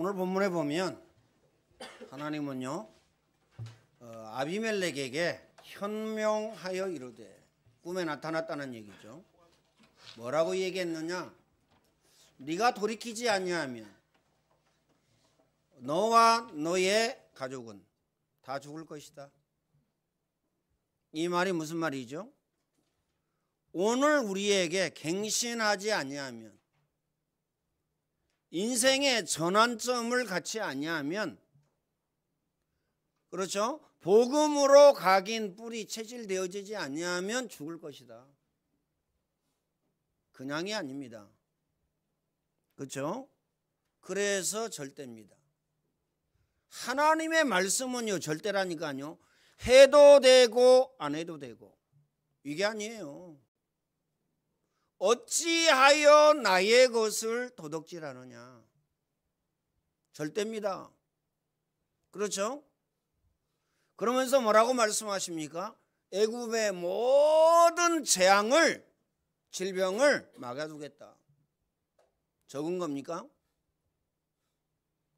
오늘 본문에 보면 하나님은요 아비멜렉에게 현명하여 이르되, 꿈에 나타났다는 얘기죠. 뭐라고 얘기했느냐? 네가 돌이키지 아니하면 너와 너의 가족은 다 죽을 것이다. 이 말이 무슨 말이죠? 오늘 우리에게 갱신하지 아니하면, 인생의 전환점을 갖지 아니하면, 그렇죠? 복음으로 각인 뿌리 체질되어지지 아니하면 죽을 것이다. 그냥이 아닙니다. 그렇죠? 그래서 절대입니다. 하나님의 말씀은요 절대라니까요. 해도 되고 안 해도 되고, 이게 아니에요. 어찌하여 나의 것을 도둑질하느냐, 절대입니다. 그렇죠? 그러면서 뭐라고 말씀하십니까? 애굽의 모든 재앙을, 질병을 막아두겠다. 적은 겁니까?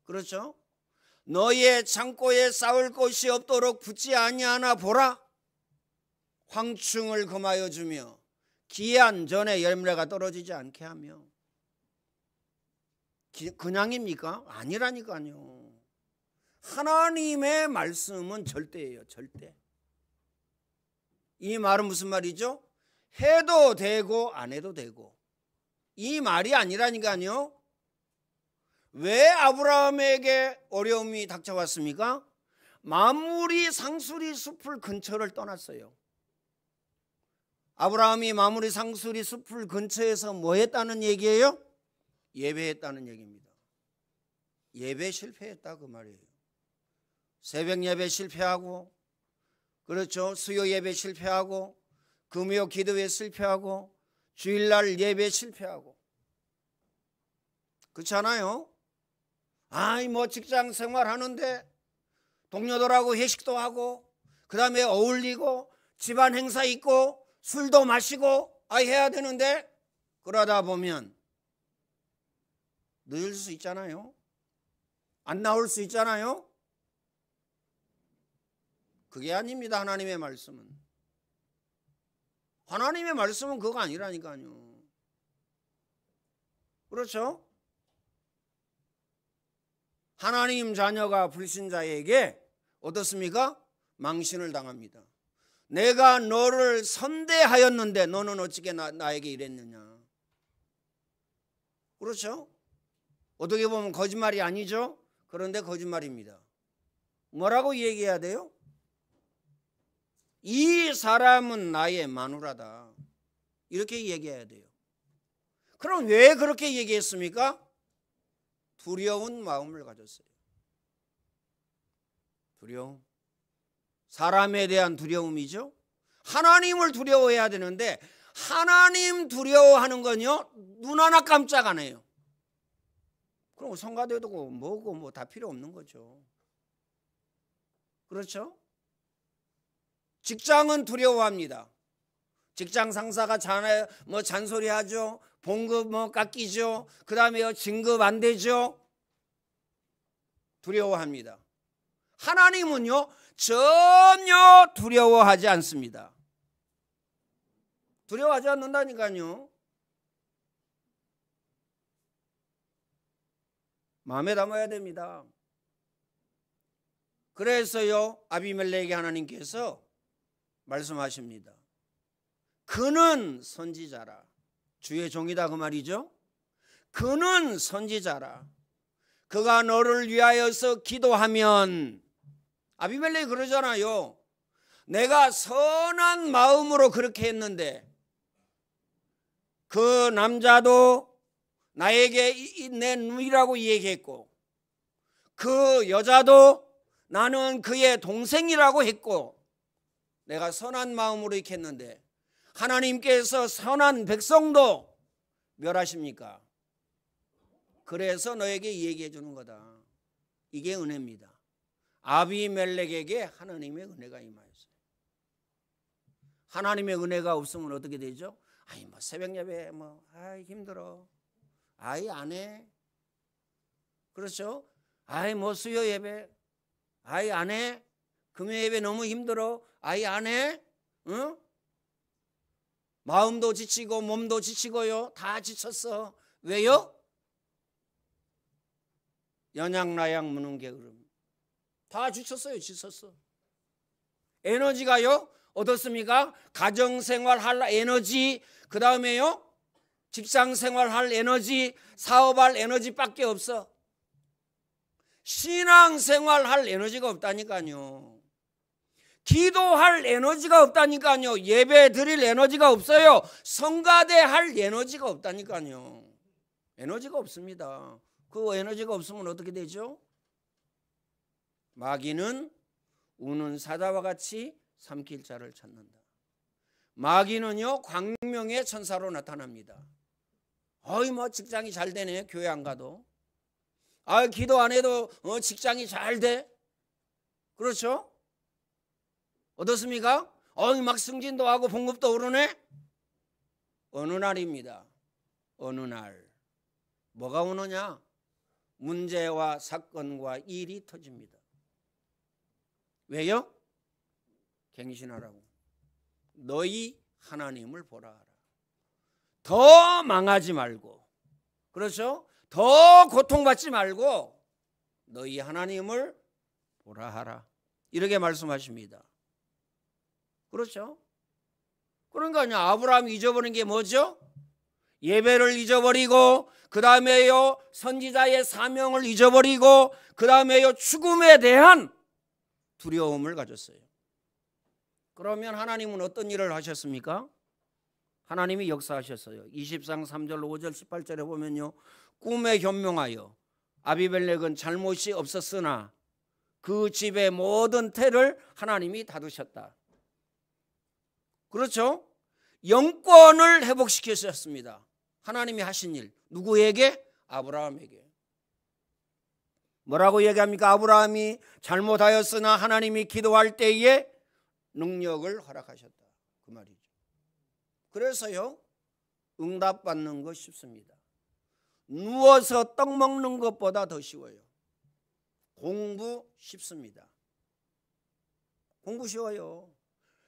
그렇죠? 너의 창고에 쌓을 것이 없도록 붙지 아니하나 보라. 황충을 금하여 주며 기한 전에 열매가 떨어지지 않게 하며. 그냥입니까? 아니라니까요. 하나님의 말씀은 절대예요. 절대. 이 말은 무슨 말이죠? 해도 되고 안 해도 되고, 이 말이 아니라니까요. 왜 아브라함에게 어려움이 닥쳐왔습니까? 마므리 상수리 숲을 근처를 떠났어요. 아브라함이 마므리 상수리 숲을 근처에서 뭐 했다는 얘기예요? 예배했다는 얘기입니다. 예배 실패했다 그 말이에요. 새벽 예배 실패하고, 그렇죠, 수요 예배 실패하고, 금요 기도회 실패하고, 주일날 예배 실패하고. 그렇지 않아요? 아이 뭐 직장 생활하는데 동료들하고 회식도 하고, 그 다음에 어울리고, 집안 행사 있고, 술도 마시고 해야 되는데, 그러다 보면 늦을 수 있잖아요. 안 나올 수 있잖아요. 그게 아닙니다. 하나님의 말씀은. 하나님의 말씀은 그거 아니라니까요. 그렇죠? 하나님 자녀가 불신자에게 어떻습니까? 망신을 당합니다. 내가 너를 선대하였는데 너는 어찌게 나에게 이랬느냐. 그렇죠? 어떻게 보면 거짓말이 아니죠? 그런데 거짓말입니다. 뭐라고 얘기해야 돼요? 이 사람은 나의 마누라다, 이렇게 얘기해야 돼요. 그럼 왜 그렇게 얘기했습니까? 두려운 마음을 가졌어요. 두려움. 사람에 대한 두려움이죠. 하나님을 두려워해야 되는데, 하나님 두려워하는 건요 눈 하나 깜짝 안 해요. 그럼 성가대도 뭐고 뭐 다 필요 없는 거죠. 그렇죠? 직장은 두려워합니다. 직장 상사가 잔소리하죠. 봉급 깎이죠. 그 다음에 진급 안 되죠. 두려워합니다. 하나님은요 전혀 두려워하지 않습니다. 두려워하지 않는다니까요. 마음에 담아야 됩니다. 그래서요 아비멜렉에게 하나님께서 말씀하십니다. 그는 선지자라. 주의 종이다 그 말이죠. 그는 선지자라. 그가 너를 위하여서 기도하면, 아비멜렉이 그러잖아요. 내가 선한 마음으로 그렇게 했는데 그 남자도 나에게 내 누이라고 얘기했고, 그 여자도 나는 그의 동생이라고 했고, 내가 선한 마음으로 이렇게 했는데 하나님께서 선한 백성도 멸하십니까? 그래서 너에게 얘기해 주는 거다. 이게 은혜입니다. 아비멜렉에게 하나님의 은혜가 임하였어요. 하나님의 은혜가 없으면 어떻게 되죠? 뭐 새벽 예배 힘들어. 안 해. 그렇죠? 아이 뭐 수요 예배 아이 안 해? 금요 예배 너무 힘들어 아이 안 해? 응? 마음도 지치고 몸도 지치고요. 다 지쳤어. 왜요? 연양라양 무능게으름. 다 지쳤어요. 지쳤어. 에너지가요 어떻습니까? 가정생활 할 에너지, 그 다음에요 직장생활 할 에너지, 사업할 에너지밖에 없어. 신앙생활 할 에너지가 없다니까요. 기도할 에너지가 없다니까요. 예배 드릴 에너지가 없어요. 성가대 할 에너지가 없다니까요. 에너지가 없습니다. 그 에너지가 없으면 어떻게 되죠? 마귀는 우는 사자와 같이 삼킬 자를 찾는다. 마귀는요 광명의 천사로 나타납니다. 어이 뭐 직장이 잘 되네. 교회 안 가도. 아 기도 안 해도 직장이 잘 돼. 그렇죠? 어떻습니까? 어이 막 승진도 하고 봉급도 오르네. 어느 날입니다. 어느 날 뭐가 오느냐? 문제와 사건과 일이 터집니다. 왜요? 갱신하라고. 너희 하나님을 보라 하라. 더 망하지 말고, 그렇죠? 더 고통받지 말고 너희 하나님을 보라 하라. 이렇게 말씀하십니다. 그렇죠? 그러니까 아브라함이 잊어버린 게 뭐죠? 예배를 잊어버리고, 그 다음에요 선지자의 사명을 잊어버리고, 그 다음에요 죽음에 대한 두려움을 가졌어요. 그러면 하나님은 어떤 일을 하셨습니까? 하나님이 역사하셨어요. 20장 3절 5절 18절에 보면요 꿈에 현명하여 아비멜렉은 잘못이 없었으나 그 집의 모든 태를 하나님이 다루셨다. 그렇죠? 영권을 회복시키셨습니다. 하나님이 하신 일. 누구에게? 아브라함에게. 뭐라고 얘기합니까? 아브라함이 잘못하였으나 하나님이 기도할 때에 능력을 허락하셨다. 그 말이죠. 그래서요 응답받는 거 쉽습니다. 누워서 떡 먹는 것보다 더 쉬워요. 공부 쉽습니다. 공부 쉬워요.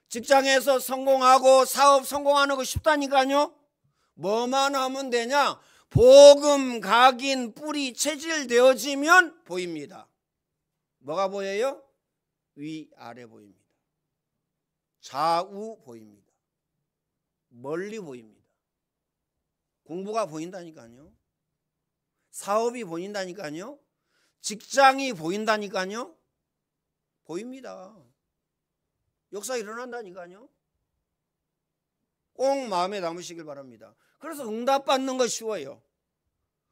직장에서 성공하고 사업 성공하는 거 쉽다니까요. 뭐만 하면 되냐? 복음 각인 뿌리 체질되어지면 보입니다. 뭐가 보여요? 위아래 보입니다. 좌우 보입니다. 멀리 보입니다. 공부가 보인다니까요. 사업이 보인다니까요. 직장이 보인다니까요. 보입니다. 역사 일어난다니까요. 꼭 마음에 담으시길 바랍니다. 그래서 응답받는 거 쉬워요.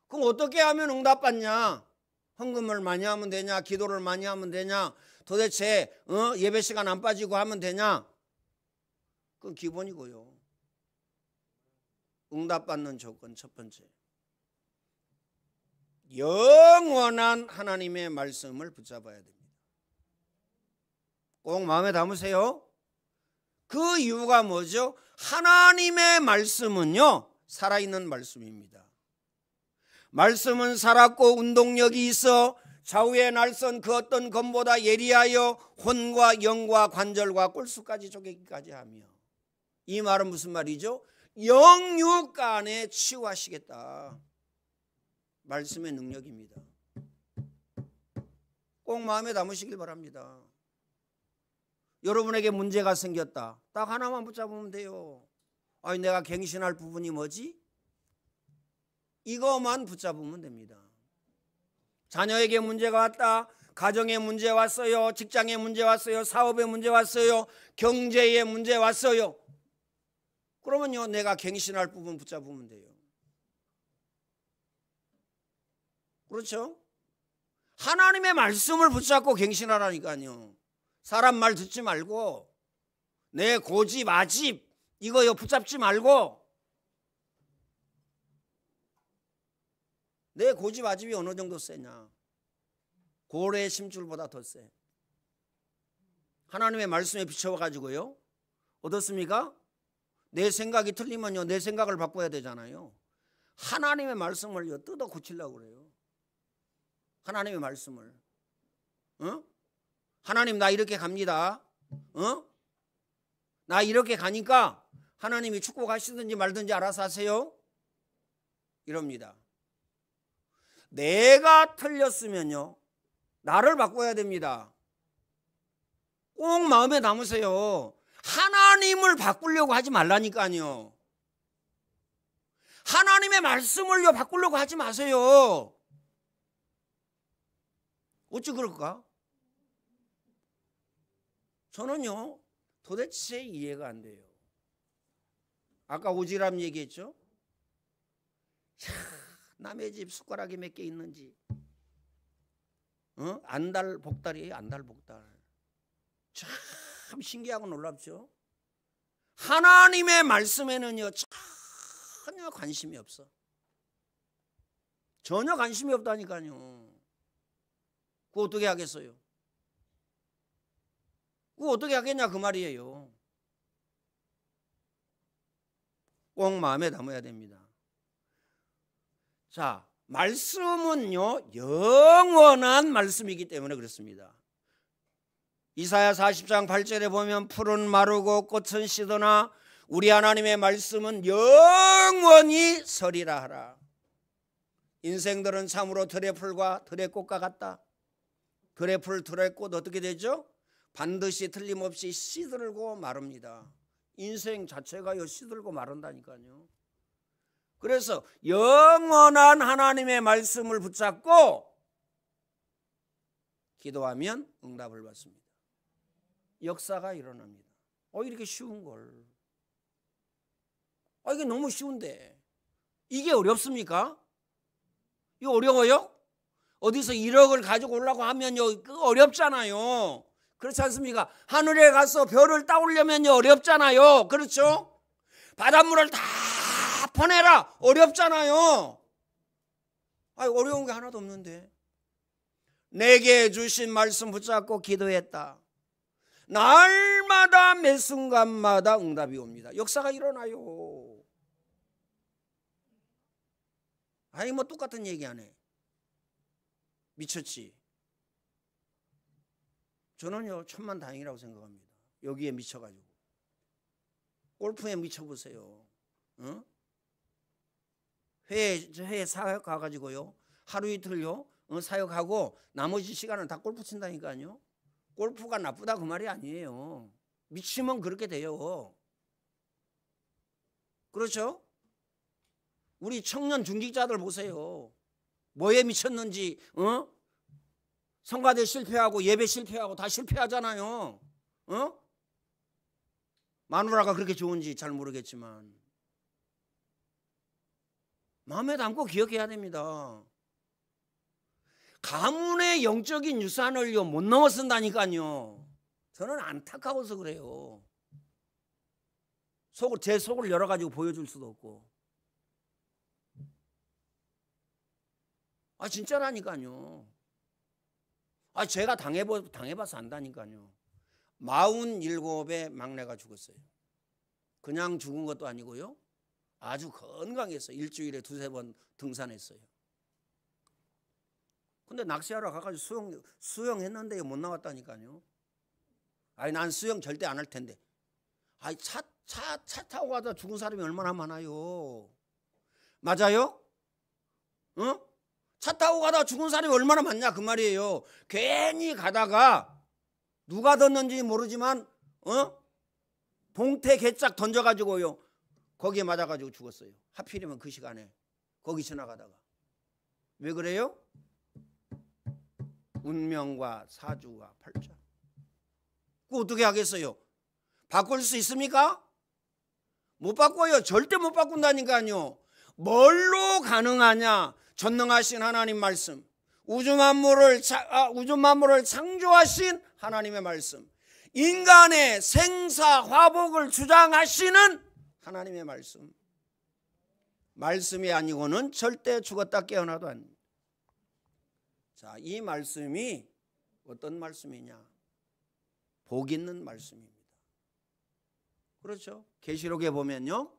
그럼 어떻게 하면 응답받냐? 헌금을 많이 하면 되냐? 기도를 많이 하면 되냐? 도대체 예배 시간 안 빠지고 하면 되냐? 그건 기본이고요. 응답받는 조건 첫 번째, 영원한 하나님의 말씀을 붙잡아야 됩니다. 꼭 마음에 담으세요. 그 이유가 뭐죠? 하나님의 말씀은요 살아있는 말씀입니다. 말씀은 살았고 운동력이 있어 좌우의 날선 그 어떤 검보다 예리하여 혼과 영과 관절과 꿀수까지 쪼개기까지 하며, 이 말은 무슨 말이죠? 영육간에 치유하시겠다. 말씀의 능력입니다. 꼭 마음에 담으시길 바랍니다. 여러분에게 문제가 생겼다. 딱 하나만 붙잡으면 돼요. 아니 내가 갱신할 부분이 뭐지? 이거만 붙잡으면 됩니다. 자녀에게 문제가 왔다. 가정에 문제 왔어요. 직장에 문제 왔어요. 사업에 문제 왔어요. 경제에 문제 왔어요. 그러면요 내가 갱신할 부분 붙잡으면 돼요. 그렇죠? 하나님의 말씀을 붙잡고 갱신하라니까요. 사람 말 듣지 말고 내 고집 아집 이거요 붙잡지 말고, 내 고집 아집이 어느 정도 세냐? 고래의 심줄보다 더 세. 하나님의 말씀에 비춰가지고요 어떻습니까? 내 생각이 틀리면요 내 생각을 바꿔야 되잖아요. 하나님의 말씀을요 뜯어 고치려고 그래요. 하나님의 말씀을. 하나님 나 이렇게 갑니다. 나 이렇게 가니까 하나님이 축복하시든지 말든지 알아서 하세요. 이럽니다. 내가 틀렸으면요, 나를 바꿔야 됩니다. 꼭 마음에 담으세요. 하나님을 바꾸려고 하지 말라니까요. 하나님의 말씀을요 바꾸려고 하지 마세요. 어찌 그럴까? 저는요 도대체 이해가 안 돼요. 아까 오지랖 얘기했죠? 남의 집 숟가락이 몇 개 있는지, 안달 복달이에요. 안달 복달. 참 신기하고 놀랍죠? 하나님의 말씀에는요 전혀 관심이 없어. 전혀 관심이 없다니까요. 그거 어떻게 하겠어요? 그거 어떻게 하겠냐 그 말이에요. 꼭 마음에 담아야 됩니다. 자, 말씀은요 영원한 말씀이기 때문에 그렇습니다. 이사야 40장 8절에 보면 풀은 마르고 꽃은 시드나 우리 하나님의 말씀은 영원히 서리라 하라. 인생들은 참으로 들의 풀과 들의 꽃과 같다. 들의 풀, 들의 꽃 어떻게 되죠? 반드시 틀림없이 시들고 마릅니다. 인생 자체가요 시들고 마른다니까요. 그래서 영원한 하나님의 말씀을 붙잡고 기도하면 응답을 받습니다. 역사가 일어납니다. 이렇게 쉬운 걸. 이게 너무 쉬운데 이게 어렵습니까? 이거 어려워요? 어디서 1억을 가지고 오려고 하면요 그거 어렵잖아요. 그렇지 않습니까? 하늘에 가서 별을 따오려면요 어렵잖아요. 그렇죠? 바닷물을 다 퍼내라 어렵잖아요. 어려운 게 하나도 없는데 내게 주신 말씀 붙잡고 기도했다. 날마다 매 순간마다 응답이 옵니다. 역사가 일어나요. 뭐 똑같은 얘기 안 해. 미쳤지. 저는요 천만다행이라고 생각합니다. 여기에 미쳐가지고. 골프에 미쳐보세요. 회에 사역 가가지고요 하루 이틀요 사역하고 나머지 시간은 다 골프 친다니까요. 골프가 나쁘다 그 말이 아니에요. 미치면 그렇게 돼요. 그렇죠? 우리 청년 중직자들 보세요. 뭐에 미쳤는지 성가대 실패하고 예배 실패하고 다 실패하잖아요. 마누라가 그렇게 좋은지 잘 모르겠지만 마음에 담고 기억해야 됩니다. 가문의 영적인 유산을요 못 넘어선다니까요. 저는 안타까워서 그래요. 제 속을 열어가지고 보여줄 수도 없고. 진짜라니까요. 제가 당해봐서 안다니까요. 47의 막내가 죽었어요. 그냥 죽은 것도 아니고요 아주 건강했어요. 일주일에 2-3번 등산했어요. 근데 낚시하러 가가지고 수영했는데 못 나왔다니까요. 난 수영 절대 안 할 텐데. 차 타고 가다 죽은 사람이 얼마나 많아요. 맞아요? 차 타고 가다 죽은 사람이 얼마나 많냐 그 말이에요. 괜히 가다가 누가 뒀는지 모르지만 봉태 개짝 던져가지고요 거기에 맞아가지고 죽었어요. 하필이면 그 시간에 거기 지나가다가. 왜 그래요? 운명과 사주와 팔자. 그거 어떻게 하겠어요? 바꿀 수 있습니까? 못 바꿔요. 절대 못 바꾼다니까요. 뭘로 가능하냐? 전능하신 하나님 말씀, 우주 만물을 창조하신 하나님의 말씀, 인간의 생사 화복을 주장하시는 하나님의 말씀. 말씀이 아니고는 절대 죽었다 깨어나도 안 됩니다. 자, 이 말씀이 어떤 말씀이냐? 복 있는 말씀입니다. 그렇죠? 계시록에 보면요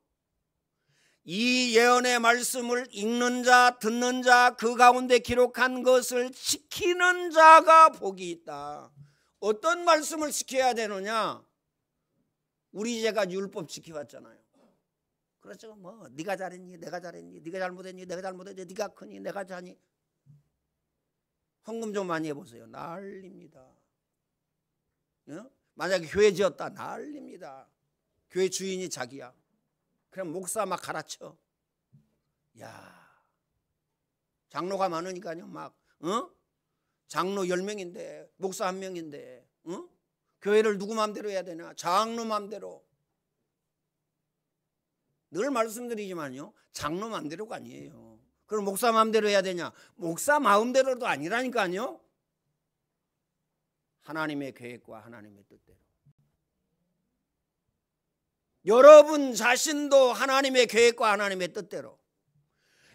이 예언의 말씀을 읽는 자, 듣는 자, 그 가운데 기록한 것을 지키는 자가 복이 있다. 어떤 말씀을 지켜야 되느냐? 우리 제가 율법 지켜왔잖아요. 그렇죠. 뭐 네가 잘했니, 내가 잘했니, 네가 잘못했니, 내가 잘못했니, 네가 크니, 내가 자니. 헌금 좀 많이 해보세요. 난립니다. 만약에 교회 지었다, 난립니다. 교회 주인이 자기야. 그럼 목사 막 갈아쳐. 야, 장로가 많으니까요. 막 장로 10명인데 목사 1명인데 교회를 누구 마음대로 해야 되나? 장로 마음대로. 늘 말씀드리지만요, 장로 마음대로가 아니에요. 그럼 목사 마음대로 해야 되냐? 목사 마음대로도 아니라니까요. 하나님의 계획과 하나님의 뜻대로. 여러분 자신도 하나님의 계획과 하나님의 뜻대로,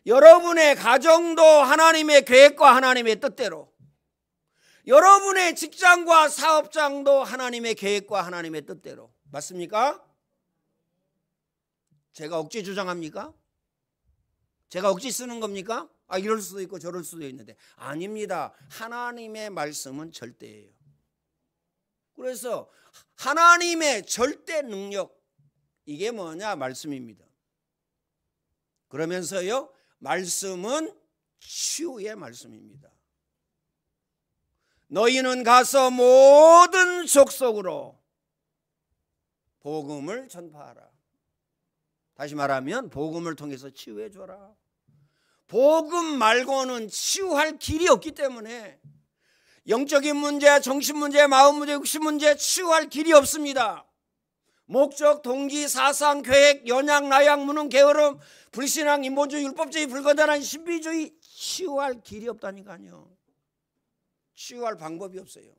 여러분의 가정도 하나님의 계획과 하나님의 뜻대로, 여러분의 직장과 사업장도 하나님의 계획과 하나님의 뜻대로. 맞습니까? 제가 억지 주장합니까? 제가 억지 쓰는 겁니까? 아, 이럴 수도 있고 저럴 수도 있는데. 아닙니다. 하나님의 말씀은 절대예요. 그래서 하나님의 절대 능력, 이게 뭐냐? 말씀입니다. 그러면서요, 말씀은 치유의 말씀입니다. 너희는 가서 모든 족속으로 복음을 전파하라. 다시 말하면 복음을 통해서 치유해 줘라. 복음 말고는 치유할 길이 없기 때문에 영적인 문제, 정신 문제, 마음 문제, 육신 문제 치유할 길이 없습니다. 목적, 동기, 사상, 계획, 연약, 나약, 무능, 게으름, 불신앙, 인본주의, 율법주의, 불건전한 신비주의 치유할 길이 없다니까요. 치유할 방법이 없어요.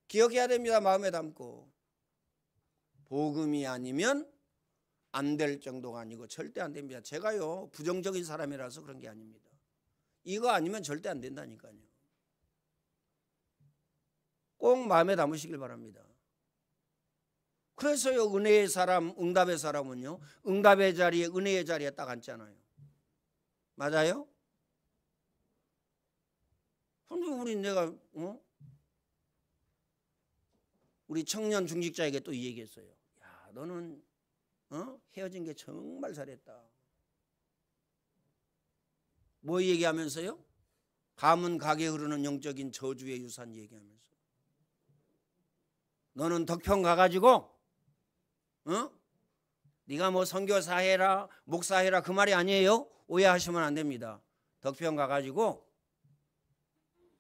기억해야 됩니다. 마음에 담고. 복음이 아니면 안 될 정도가 아니고 절대 안 됩니다. 제가요, 부정적인 사람이라서 그런 게 아닙니다. 이거 아니면 절대 안 된다니까요. 꼭 마음에 담으시길 바랍니다. 그래서요, 은혜의 사람, 응답의 사람은요, 응답의 자리에, 은혜의 자리에 딱 앉잖아요. 맞아요? 근데 우리 청년 중직자에게 또 이 얘기했어요. 야, 너는 헤어진 게 정말 잘했다. 뭐 얘기하면서요? 가문 가게 흐르는 영적인 저주의 유산 얘기하면서. 너는 덕평 가가지고 네가 뭐 선교사 해라, 목사 해라, 그 말이 아니에요. 오해하시면 안 됩니다. 덕평 가가지고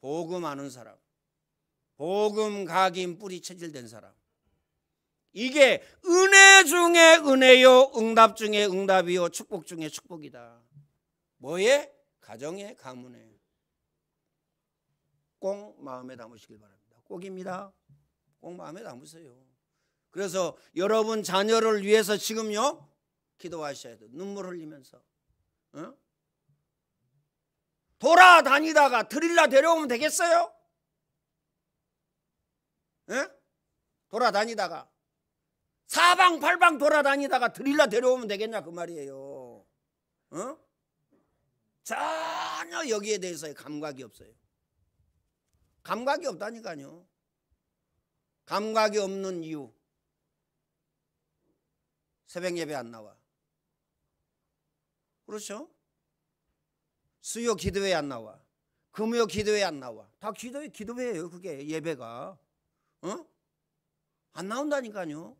복음 아는 사람, 복음 각인 뿌리 체질된 사람, 이게 은혜 중에 은혜요, 응답 중에 응답이요, 축복 중에 축복이다. 뭐에? 가정에, 가문에. 꼭 마음에 담으시길 바랍니다. 꼭입니다. 꼭 마음에 담으세요. 그래서 여러분 자녀를 위해서 지금요, 기도하셔야 돼요. 눈물 흘리면서. 돌아다니다가 드릴라 데려오면 되겠어요? 돌아다니다가 사방팔방 돌아다니다가 드릴라 데려오면 되겠냐, 그 말이에요. 전혀 여기에 대해서의 감각이 없어요. 감각이 없다니까요. 감각이 없는 이유, 새벽 예배 안 나와. 그렇죠? 수요 기도회 안 나와. 금요 기도회 안 나와. 다 기도회예요. 그게 예배가. 안 나온다니까요.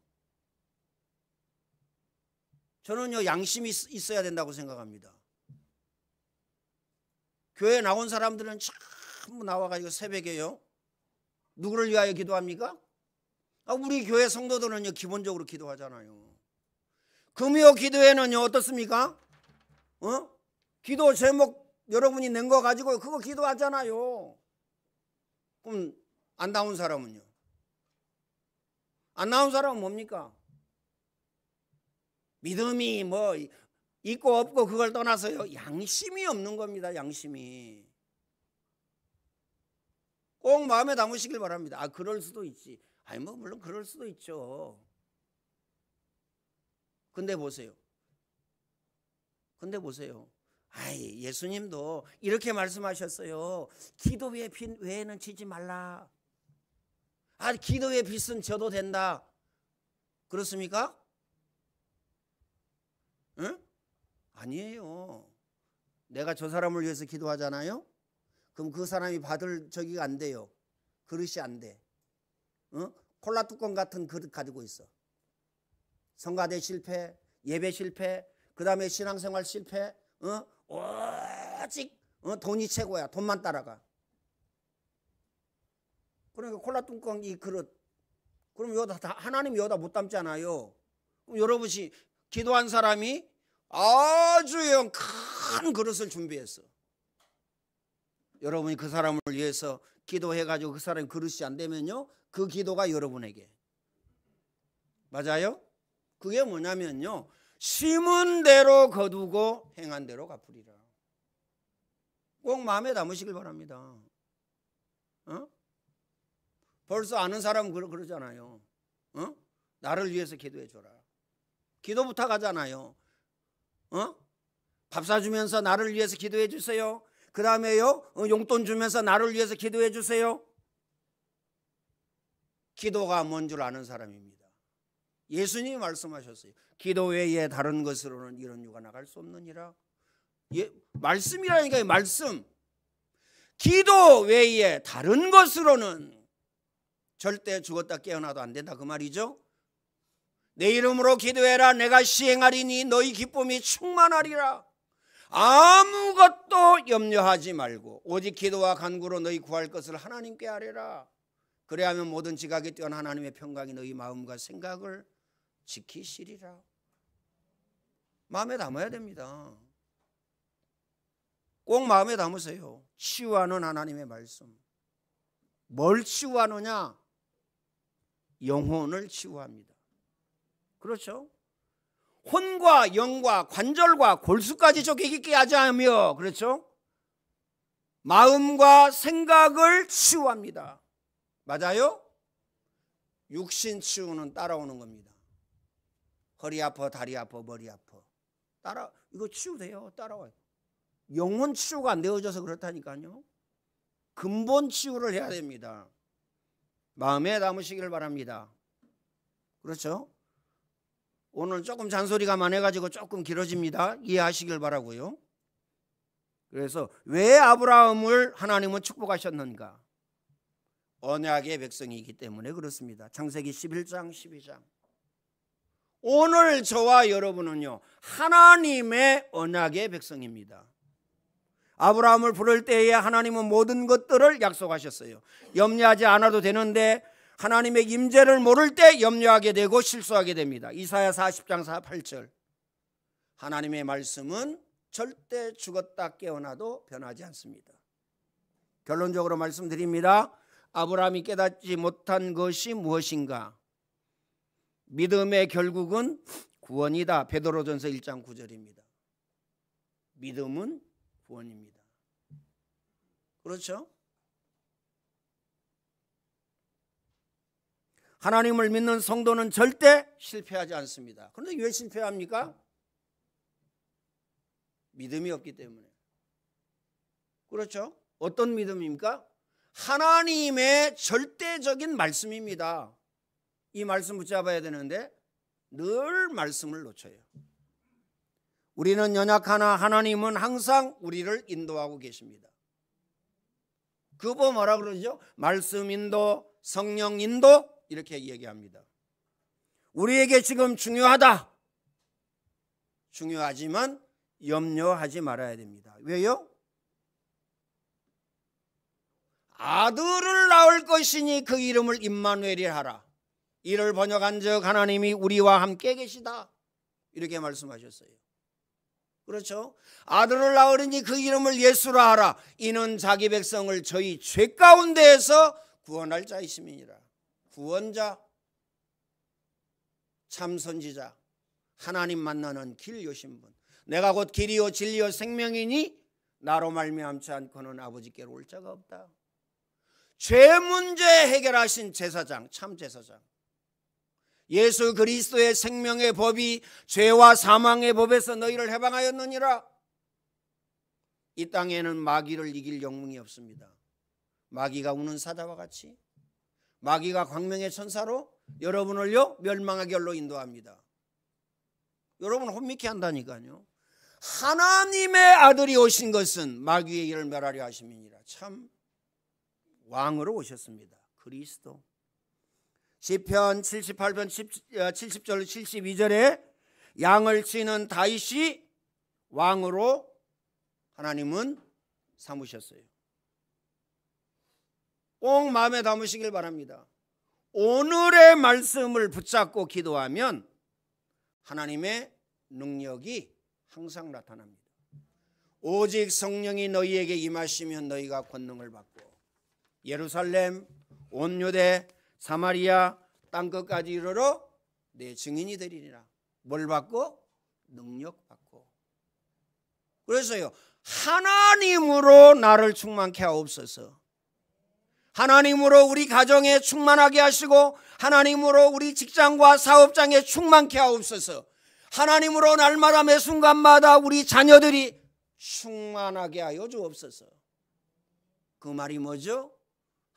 저는요, 양심이 있어야 된다고 생각합니다. 교회 나온 사람들은 전부 나와가지고 새벽에요, 누구를 위하여 기도합니까? 우리 교회 성도들은요, 기본적으로 기도하잖아요. 금요 기도회는요, 어떻습니까? 기도 제목 여러분이 낸 거 가지고 그거 기도하잖아요. 그럼 안 나온 사람은요? 안 나온 사람은 뭡니까? 믿음이 뭐 있고 없고 그걸 떠나서요, 양심이 없는 겁니다. 양심이. 꼭 마음에 담으시길 바랍니다. 그럴 수도 있지. 물론 그럴 수도 있죠. 근데 보세요, 근데 보세요. 아이, 예수님도 이렇게 말씀하셨어요. 기도의 빚 외에는 지지 말라. 아, 기도의 빚은 져도 된다. 그렇습니까? 응? 아니에요. 내가 저 사람을 위해서 기도하잖아요. 그럼 그 사람이 받을 저기가 안 돼요. 그릇이 안 돼. 콜라 뚜껑 같은 그릇 가지고 있어. 성가대 실패, 예배 실패, 그 다음에 신앙생활 실패. 오직 돈이 최고야. 돈만 따라가. 그러니까 콜라 뚜껑 이 그릇, 그럼 여기다 하나님 여기다 못 담잖아요. 그럼 여러분이 기도한 사람이 아주 큰 그릇을 준비했어. 여러분이 그 사람을 위해서 기도해가지고 그 사람이 그릇이 안 되면요, 그 기도가 여러분에게, 맞아요? 그게 뭐냐면요, 심은 대로 거두고 행한 대로 갚으리라. 꼭 마음에 담으시길 바랍니다. 벌써 아는 사람은 그러잖아요. 나를 위해서 기도해 줘라. 기도 부탁하잖아요. 밥 사주면서 나를 위해서 기도해 주세요. 그 다음에요, 용돈 주면서 나를 위해서 기도해 주세요. 기도가 뭔 줄 아는 사람입니다. 예수님이 말씀하셨어요. 기도 외에 다른 것으로는 이런 유가 나갈 수 없느니라. 말씀이라니까요. 말씀. 기도 외에 다른 것으로는 절대 죽었다 깨어나도 안 된다, 그 말이죠. 내 이름으로 기도해라. 내가 시행하리니 너희 기쁨이 충만하리라. 아무것도 염려하지 말고 오직 기도와 간구로 너희 구할 것을 하나님께 아뢰라. 그래야면 모든 지각에 뛰어난 하나님의 평강이 너희 마음과 생각을 지키시리라. 마음에 담아야 됩니다. 꼭 마음에 담으세요. 치유하는 하나님의 말씀. 뭘 치유하느냐? 영혼을 치유합니다. 그렇죠? 혼과 영과 관절과 골수까지 쪼개기게 하지 않으며, 그렇죠? 마음과 생각을 치유합니다. 맞아요? 육신 치유는 따라오는 겁니다. 허리 아파, 다리 아파, 머리 아파. 이거 치유돼요. 따라와요. 영혼 치유가 안 되어져서 그렇다니까요. 근본 치유를 해야 됩니다. 마음에 담으시길 바랍니다. 그렇죠? 오늘 조금 잔소리가 많아가지고 조금 길어집니다. 이해하시길 바라고요. 그래서 왜 아브라함을 하나님은 축복하셨는가? 언약의 백성이기 때문에 그렇습니다. 창세기 11장 12장. 오늘 저와 여러분은요, 하나님의 언약의 백성입니다. 아브라함을 부를 때에 하나님은 모든 것들을 약속하셨어요. 염려하지 않아도 되는데 하나님의 임재를 모를 때 염려하게 되고 실수하게 됩니다. 이사야 40장 8절. 하나님의 말씀은 절대 죽었다 깨어나도 변하지 않습니다. 결론적으로 말씀드립니다. 아브라함이 깨닫지 못한 것이 무엇인가? 믿음의 결국은 구원이다. 베드로전서 1장 9절입니다. 믿음은 구원입니다. 그렇죠? 하나님을 믿는 성도는 절대 실패하지 않습니다. 그런데 왜 실패합니까? 믿음이 없기 때문에. 그렇죠? 어떤 믿음입니까? 하나님의 절대적인 말씀입니다. 이 말씀 붙잡아야 되는데 늘 말씀을 놓쳐요. 우리는 연약하나 하나님은 항상 우리를 인도하고 계십니다. 그거 뭐라 그러죠? 말씀 인도, 성령 인도, 이렇게 얘기합니다. 우리에게 지금 중요하다. 중요하지만 염려하지 말아야 됩니다. 왜요? 아들을 낳을 것이니 그 이름을 임마누엘이라 하라. 이를 번역한 즉 하나님이 우리와 함께 계시다. 이렇게 말씀하셨어요. 그렇죠? 아들을 낳으리니 그 이름을 예수라 하라. 이는 자기 백성을 저희 죄 가운데에서 구원할 자이심이니라. 구원자, 참 선지자, 하나님 만나는 길 여신 분. 내가 곧 길이요 진리요 생명이니 나로 말미암지 않고는 아버지께로 올 자가 없다. 죄 문제 해결하신 제사장, 참 제사장. 예수 그리스도의 생명의 법이 죄와 사망의 법에서 너희를 해방하였느니라. 이 땅에는 마귀를 이길 영웅이 없습니다. 마귀가 우는 사자와 같이, 마귀가 광명의 천사로 여러분을요 멸망의 길로 인도합니다. 여러분 혼미케 한다니까요. 하나님의 아들이 오신 것은 마귀의 일을 멸하려 하심이니라. 참 왕으로 오셨습니다. 그리스도. 시편 78편 70절 72절에 양을 치는 다윗이 왕으로 하나님은 삼으셨어요. 꼭 마음에 담으시길 바랍니다. 오늘의 말씀을 붙잡고 기도하면 하나님의 능력이 항상 나타납니다. 오직 성령이 너희에게 임하시면 너희가 권능을 받고 예루살렘, 온 유대, 사마리아 땅끝까지 이르러 내 증인이 되리니라. 뭘 받고? 능력 받고. 그래서요, 하나님으로 나를 충만케 하옵소서. 하나님으로 우리 가정에 충만하게 하시고 하나님으로 우리 직장과 사업장에 충만케 하옵소서. 하나님으로 날마다 매 순간마다 우리 자녀들이 충만하게 하여 주옵소서. 그 말이 뭐죠?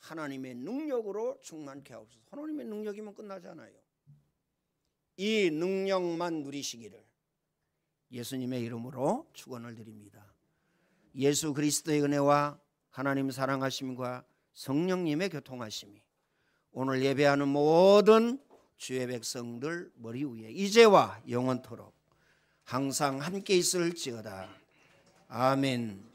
하나님의 능력으로 충만케 하옵소서. 하나님의 능력이면 끝나잖아요. 이 능력만 누리시기를 예수님의 이름으로 축원을 드립니다. 예수 그리스도의 은혜와 하나님 사랑하심과 성령님의 교통하심이 오늘 예배하는 모든 주의 백성들 머리 위에 이제와 영원토록 항상 함께 있을지어다. 아멘.